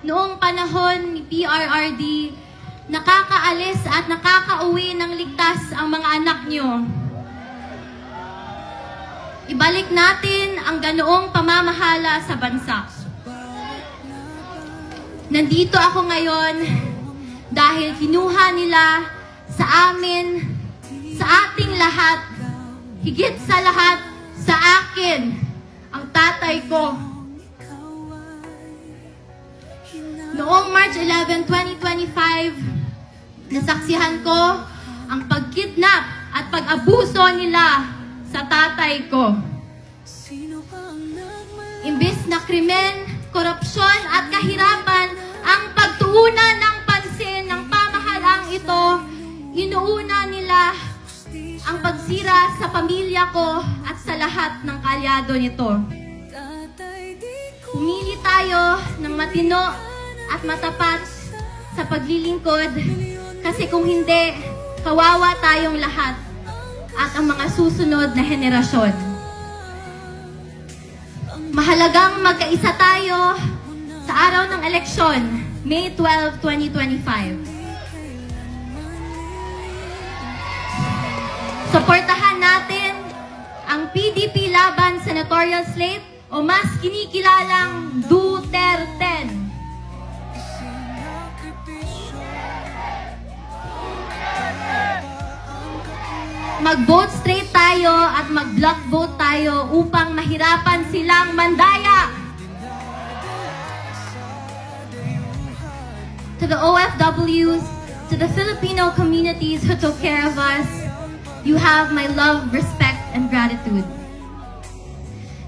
noong panahon ni PRRD, nakakaalis at nakakauwi ng ligtas ang mga anak nyo. Ibalik natin ang ganoong pamamahala sa bansa. Nandito ako ngayon dahil kinuha nila sa amin, sa ating lahat, higit sa lahat, sa akin, ang tatay ko. Noong March 11, 2025, nasaksihan ko ang pagkidnap at pag-abuso nila sa tatay ko. Imbis na krimen, korupsyon at kahirapan ang pagtuunan ng pansin ng pamahalaang ito, inuuna nila ang pagsira sa pamilya ko at sa lahat ng kaalyado nito. Pumili tayo ng matino at matapat sa paglilingkod kasi kung hindi, kawawa tayong lahat at ang mga susunod na henerasyon. Mahalagang magkaisa tayo sa araw ng eleksyon, May 12, 2025. Suportahan natin ang PDP laban senatorial slate o mas kinikilalang Duterte. Mag-vote straight tayo at mag-block vote tayo upang mahirapan silang mandaya. To the OFWs, to the Filipino communities who took care of us, you have my love, respect, and gratitude.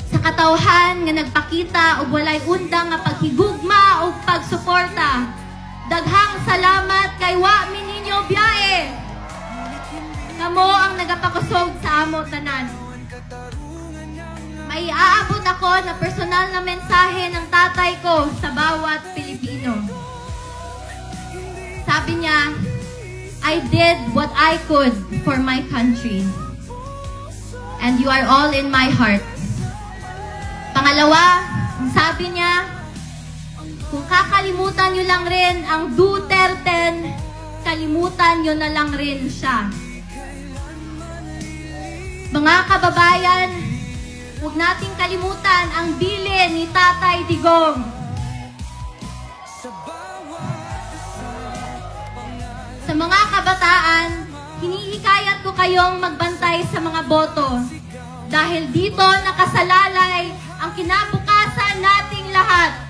Sa katawhan nga nagpakita og walay undang nga paghigugma o pagsuporta, daghang salamat kay wa mi ninyo biyahe. Kamo ang nagapakusog sa amo tanan. May aabot ako na personal na mensahe ng tatay ko sa bawat Pilipino. Sabi niya, I did what I could for my country. And you are all in my heart. Pangalawa, sabi niya, kung kakalimutan niyo lang rin ang Duterte, kalimutan niyo na lang rin siya. Mga kababayan, huwag nating kalimutan ang bilin ni Tatay Digong. Sa mga kabataan, hinihikayat ko kayong magbantay sa mga boto dahil dito nakasalalay ang kinabukasan nating lahat.